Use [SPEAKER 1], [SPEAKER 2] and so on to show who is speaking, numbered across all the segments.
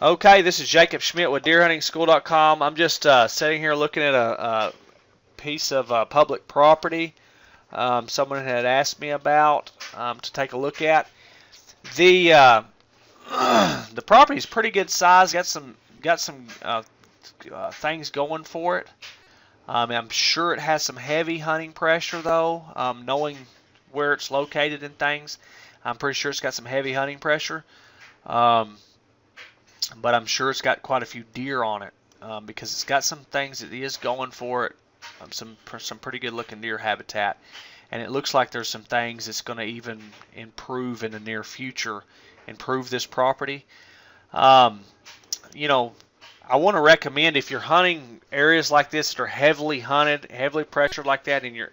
[SPEAKER 1] Okay, this is Jacob Schmidt with DeerHuntingSchool.com. I'm just sitting here looking at a piece of public property someone had asked me about to take a look at. The the property is pretty good size. Got some things going for it. I'm sure it has some heavy hunting pressure though. Knowing where it's located and things, I'm pretty sure it's got some heavy hunting pressure. But I'm sure it's got quite a few deer on it because it's got some things that is going for it, some pretty good looking deer habitat, and it looks like there's some things that's going to even improve in the near future, improve this property. You know, I want to recommend if you're hunting areas like this that are heavily hunted, heavily pressured like that, and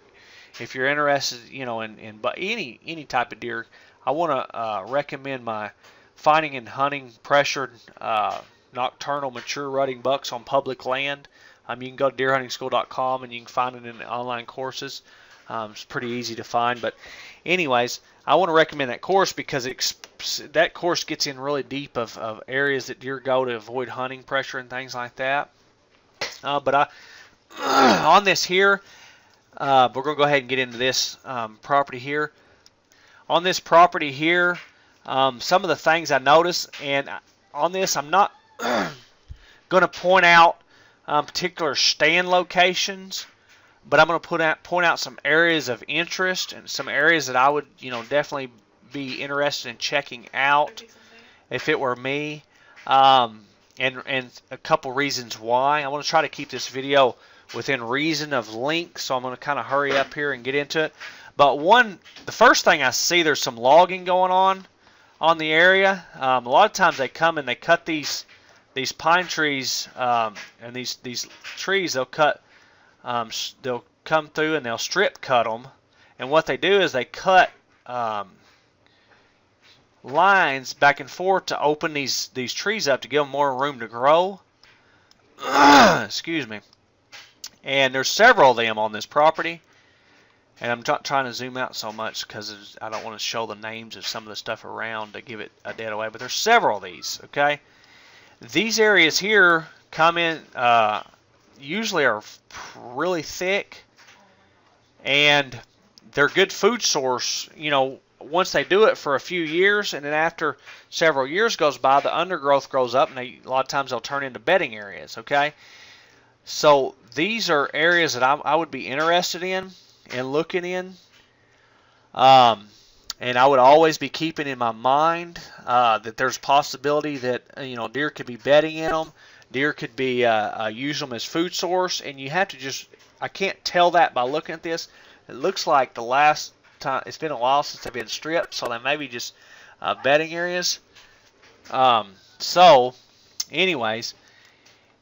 [SPEAKER 1] if you're interested, you know, in but any type of deer, I want to recommend my Finding and Hunting Pressured Nocturnal Mature Rutting Bucks on Public Land. You can go to DeerHuntingSchool.com and you can find it in the online courses. It's pretty easy to find. But anyways, I want to recommend that course because that course gets in really deep of areas that deer go to avoid hunting pressure and things like that. But on this here, we're going to go ahead and get into this property here. On this property here, some of the things I noticed, and on this I'm not going to point out particular stand locations, but I'm going to point out some areas of interest and some areas that I would, you know, definitely be interested in checking out if it were me, and a couple reasons why. I want to try to keep this video within reason of length, so I'm going to kind of hurry up here and get into it. But the first thing I see, there's some logging going on the area. A lot of times they come and they cut these pine trees and these trees. They'll come through and they'll strip cut them. And what they do is they cut lines back and forth to open these trees up to give them more room to grow. Excuse me. And there's several of them on this property. And I'm not trying to zoom out so much because I don't want to show the names of some of the stuff around to give it a dead away. But there's several of these, okay? These areas here come in, usually are really thick, and they're good food source, you know, once they do it for a few years, and then after several years goes by, the undergrowth grows up, and a lot of times they'll turn into bedding areas, okay? So these are areas that I would be interested in and looking in, and I would always be keeping in my mind that there's possibility that, you know, deer could be bedding in them, deer could be use them as food source, and you have to just, I can't tell that by looking at this. It looks like the last time, it's been a while since they've been stripped, so they may be just bedding areas. So anyways,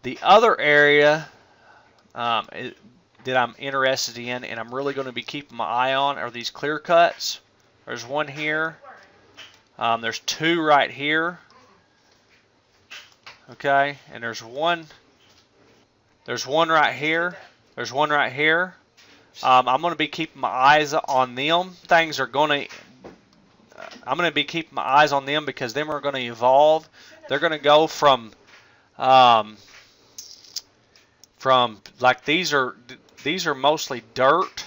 [SPEAKER 1] the other area that I'm interested in, and I'm really going to be keeping my eye on, are these clear cuts. There's one here. There's two right here. Okay, and there's one right here. There's one right here. I'm going to be keeping my eyes on them. I'm going to be keeping my eyes on them because them are going to evolve. They're going to go from like these are mostly dirt.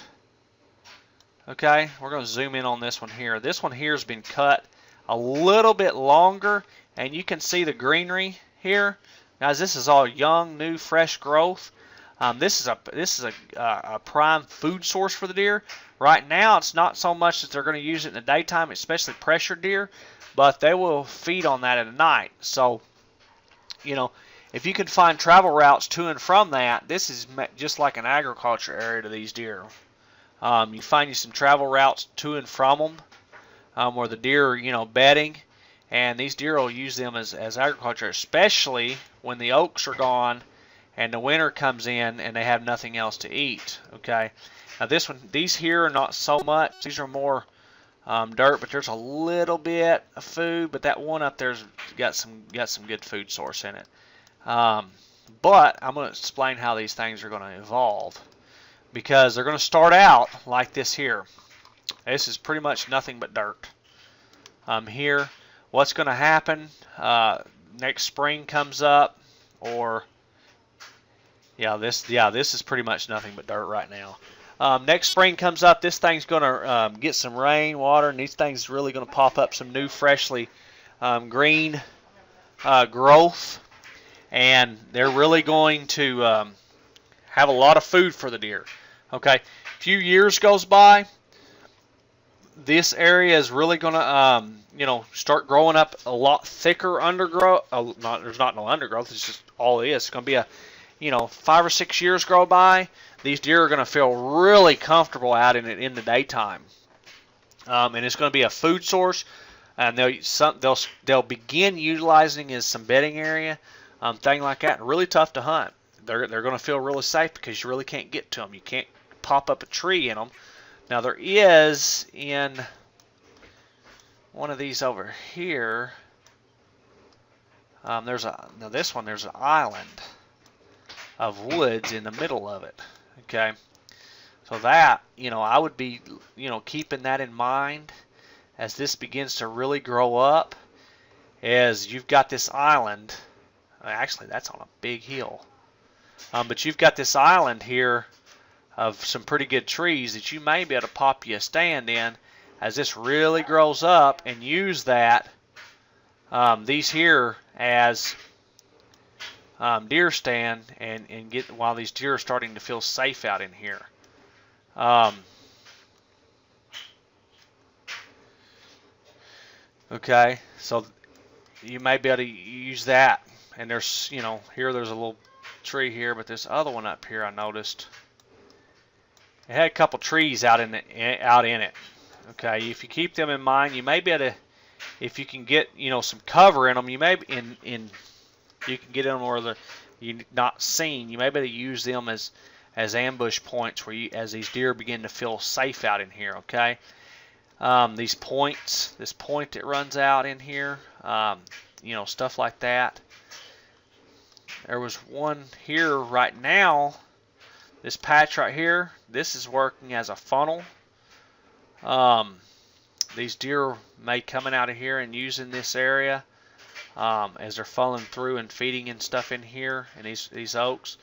[SPEAKER 1] Okay, we're going to zoom in on this one here. This one here has been cut a little bit longer, and you can see the greenery here. Guys, this is all young, new, fresh growth. This is a prime food source for the deer. Right now, it's not so much that they're going to use it in the daytime, especially pressured deer, but they will feed on that at night. So, you know, if you can find travel routes to and from that, this is just like an agriculture area to these deer. You find you some travel routes to and from them where the deer are, you know, bedding, and these deer will use them as agriculture, especially when the oaks are gone and the winter comes in and they have nothing else to eat. Okay, now these here are not so much. These are more dirt, but there's a little bit of food. But that one up there's got some good food source in it. But I'm going to explain how these things are going to evolve, because they're going to start out like this here. This is pretty much nothing but dirt. Here, what's going to happen? next spring comes up, or this is pretty much nothing but dirt right now. Next spring comes up, this thing's going to get some rain, water, and these things really going to pop up some new, freshly green growth, and they're really going to have a lot of food for the deer. Okay, a few years goes by, this area is really going to start growing up a lot thicker undergrowth. There's not no undergrowth, it's just all it is. It's going to be a 5 or 6 years go by, these deer are going to feel really comfortable out in it in the daytime, and it's going to be a food source, and they'll begin utilizing as some bedding area, thing like that. Really tough to hunt. They're going to feel really safe because you really can't get to them. You can't pop up a tree in them. Now there is in one of these over here. There's an island of woods in the middle of it. Okay, so that I would be keeping that in mind as this begins to really grow up. As you've got this island, actually that's on a big hill, but you've got this island here of some pretty good trees that you may be able to pop you a stand in as this really grows up, and use that these here as deer stand and get while these deer are starting to feel safe out in here. Okay, so you may be able to use that, and there's here there's a little tree here, but this other one up here I noticed it had a couple trees out in it. Okay, if you keep them in mind, you may be able to, if you can get some cover in them, you may you can get them where you're not seen. You may be able to use them as ambush points where as these deer begin to feel safe out in here. Okay, these points, this point that runs out in here, stuff like that. There was one here right now. This patch right here, this is working as a funnel. These deer may coming out of here and using this area. As they're falling through and feeding and stuff in here in these oaks,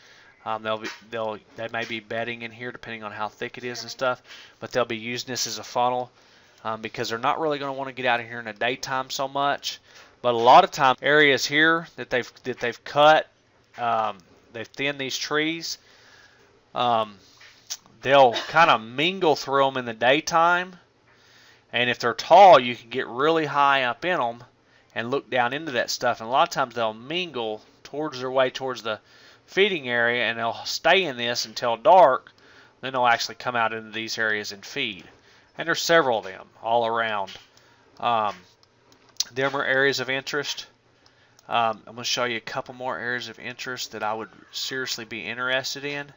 [SPEAKER 1] they may be bedding in here depending on how thick it is and stuff, but they'll be using this as a funnel because they're not really going to want to get out of here in the daytime so much. But a lot of times areas here that they've cut, they've thinned these trees, they'll kind of mingle through them in the daytime, and if they're tall, you can get really high up in them and look down into that stuff, and a lot of times they'll mingle towards their way towards the feeding area, and they'll stay in this until dark. Then they'll actually come out into these areas and feed, and there's several of them all around. Them are areas of interest. I'm going to show you a couple more areas of interest that I would seriously be interested in.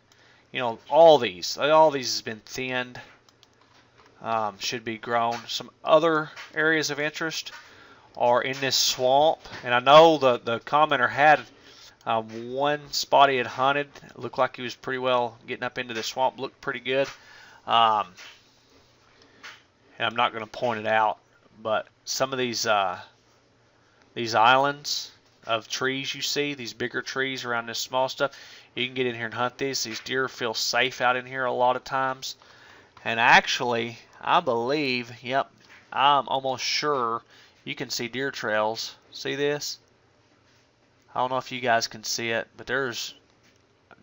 [SPEAKER 1] All these has been thinned, should be grown. Some other areas of interest are in this swamp, and I know the commenter had one spot he had hunted. It looked like he was pretty well getting up into the swamp, looked pretty good, and I'm not going to point it out, but some of these islands of trees you see, these bigger trees around this small stuff, you can get in here and hunt these. These deer feel safe out in here a lot of times, and actually I believe, I'm almost sure you can see deer trails. See this? I don't know if you guys can see it, but there's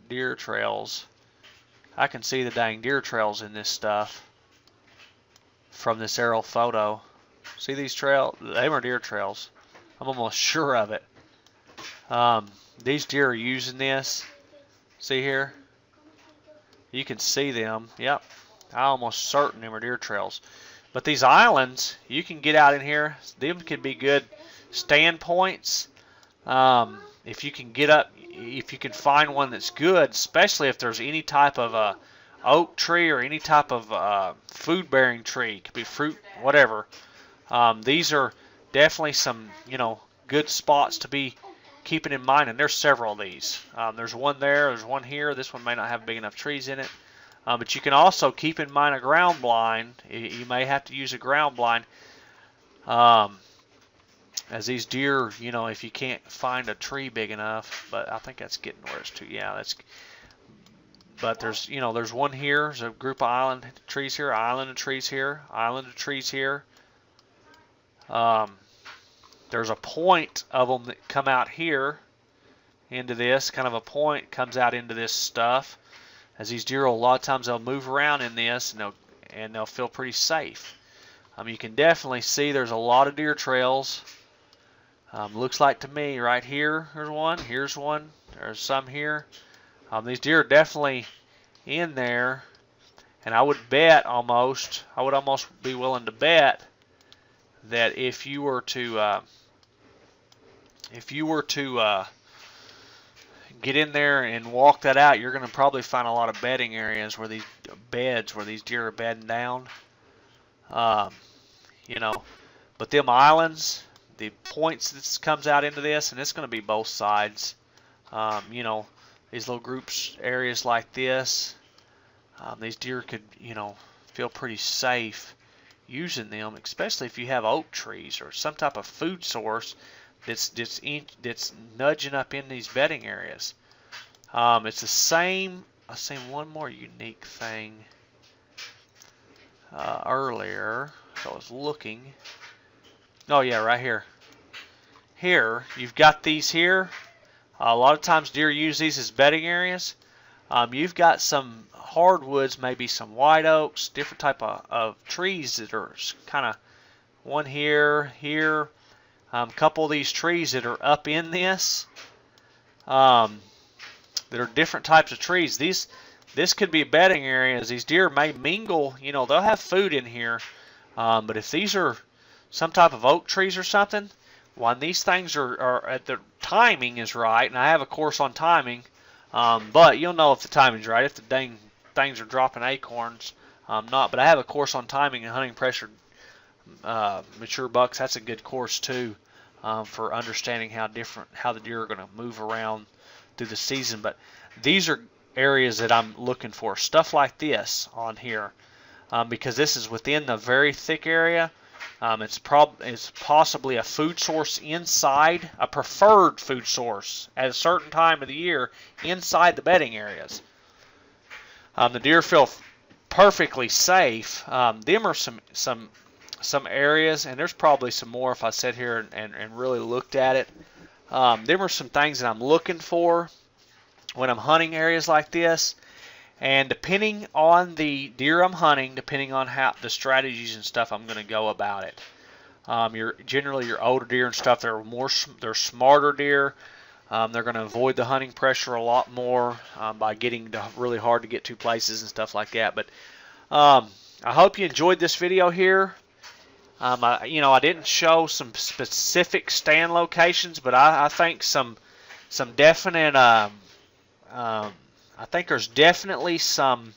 [SPEAKER 1] deer trails. I can see the dang deer trails in this stuff from this aerial photo. See these trails? They were deer trails. I'm almost sure of it. These deer are using this. See here? You can see them. Yep. I'm almost certain them are deer trails. But these islands, you can get out in here. Them can be good stand points. If you can get up, if you can find one that's good, especially if there's any type of a oak tree or any type of food-bearing tree, it could be fruit, whatever. These are definitely some, good spots to be keeping in mind, and there's several of these. There's one there's one here. This one may not have big enough trees in it. But you can also keep in mind a ground blind. You may have to use a ground blind as these deer, you know, if you can't find a tree big enough, but I think that's getting where it's too, yeah, that's, but there's, you know, there's one here, there's a group of island trees here, island of trees here, island of trees here. There's a point of them that come out here into this, kind of a point comes out into this stuff. As these deer, a lot of times they'll move around in this, and they'll feel pretty safe. You can definitely see there's a lot of deer trails. Looks like to me right here, here's one, there's some here. These deer are definitely in there, and I would almost be willing to bet that if you were to get in there and walk that out, you're going to probably find a lot of bedding areas where these deer are bedding down. You know, but them islands, the points that comes out into this, and it's going to be both sides. You know, these little groups, areas like this, these deer could, you know, feel pretty safe using them, especially if you have oak trees or some type of food source that's nudging up in these bedding areas. It's the same. I seen one more unique thing earlier. I was looking. Oh yeah, right here. Here you've got these here. A lot of times deer use these as bedding areas. You've got some hardwoods, maybe some white oaks, different type of trees that are kind of one here. A couple of these trees that are up in this, that are different types of trees. This could be bedding areas. These deer may mingle. You know, they'll have food in here. But if these are some type of oak trees or something, when these things are at the timing is right, and I have a course on timing, but you'll know if the timing's right, if the dang things are dropping acorns, not. But I have a course on timing and hunting pressure mature bucks. That's a good course too, for understanding how the deer are going to move around through the season. But these are areas that I'm looking for, stuff like this on here, because this is within the very thick area. It's possibly a food source inside, a preferred food source at a certain time of the year inside the bedding areas. The deer feel perfectly safe. Them are some areas, and there's probably some more if I sit here and really looked at it. Them are some things that I'm looking for when I'm hunting areas like this. And depending on the deer I'm hunting, depending on how the strategies and stuff I'm going to go about it. Generally your older deer and stuff, they're smarter deer. They're going to avoid the hunting pressure a lot more by getting really hard to get to places and stuff like that. But I hope you enjoyed this video here. I didn't show some specific stand locations, but I think some definite. I think there's definitely some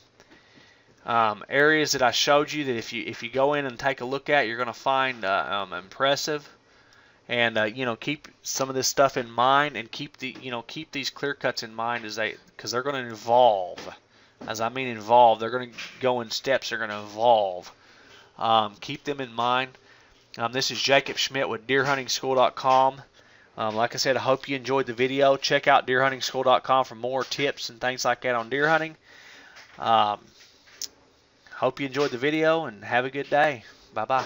[SPEAKER 1] areas that I showed you that if you go in and take a look at, you're going to find impressive. And keep some of this stuff in mind, and keep these clear cuts in mind because they're going to evolve. As I mean evolve, they're going to go in steps. They're going to evolve. Keep them in mind. This is Jacob Schmidt with DeerHuntingSchool.com. Like I said, I hope you enjoyed the video. Check out DeerHuntingSchool.com for more tips and things like that on deer hunting. Hope you enjoyed the video, and have a good day. Bye-bye.